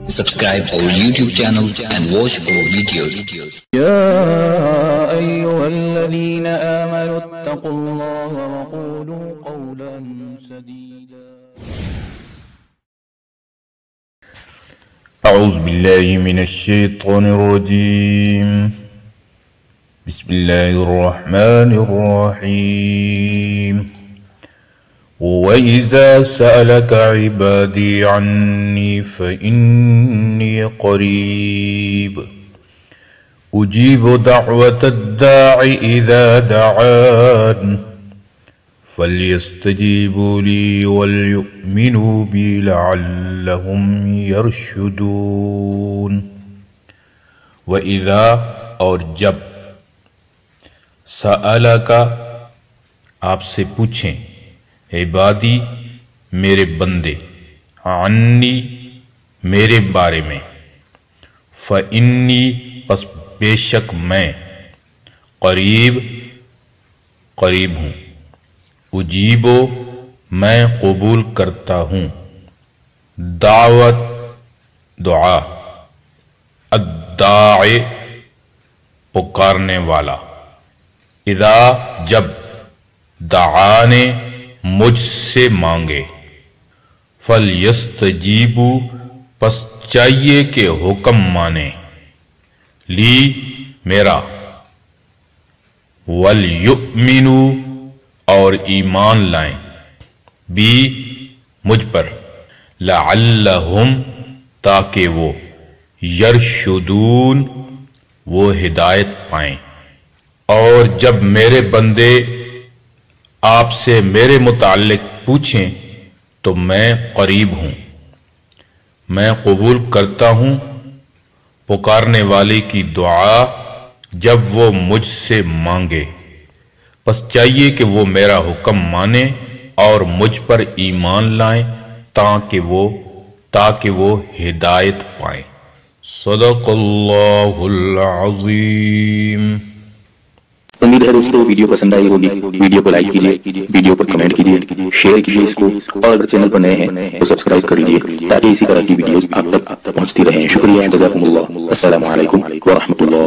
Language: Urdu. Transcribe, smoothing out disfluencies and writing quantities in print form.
Subscribe our YouTube channel and watch our videos. يا أيها الذين آمنوا اتقوا الله وقولوا قولا سديدا. أعوذ بالله من الشيطان الرجيم. بسم الله الرحمن الرحيم. وإذا سألك عبادي عني فإني قريب أجيب دعوة الداع إذا دعان فليستجيبوا لي وليؤمنوا بي لعلهم يرشدون. وإذا اور جب سألك آپ سے پوچھیں عبادی میرے بندے عنی میرے بارے میں فإنی پس بے شک میں قریب ہوں اجیبو میں قبول کرتا ہوں دعوت دعا الداعی پکارنے والا اذا جب دعانے مجھ سے مانگے فَلْيَسْتَجِيبُوا پس چاہیے کہ حکم مانے لی میرا وَلْيُؤْمِنُوا اور ایمان لائیں بھی مجھ پر لَعَلَّهُمْ تاکہ وہ یرشدون وہ ہدایت پائیں. اور جب میرے بندے آپ سے میرے متعلق پوچھیں تو میں قریب ہوں میں قبول کرتا ہوں پکارنے والے کی دعا جب وہ مجھ سے مانگے. پس چاہیے کہ وہ میرا حکم مانے اور مجھ پر ایمان لائیں تاکہ وہ ہدایت پائیں. صدق اللہ العظیم. امید ہے دوستو ویڈیو پسند آئی ہوگی. ویڈیو کو لائک کیجئے, ویڈیو پر کمنٹ کیجئے, شیئر کیجئے اس کو, اور اگر چینل پر نئے ہیں تو سبسکرائب کر لیجئے تاکہ اسی طرح کی ویڈیوز آپ تک پہنچتی رہیں. شکریہ, جزاکم اللہ. السلام علیکم ورحمۃ اللہ.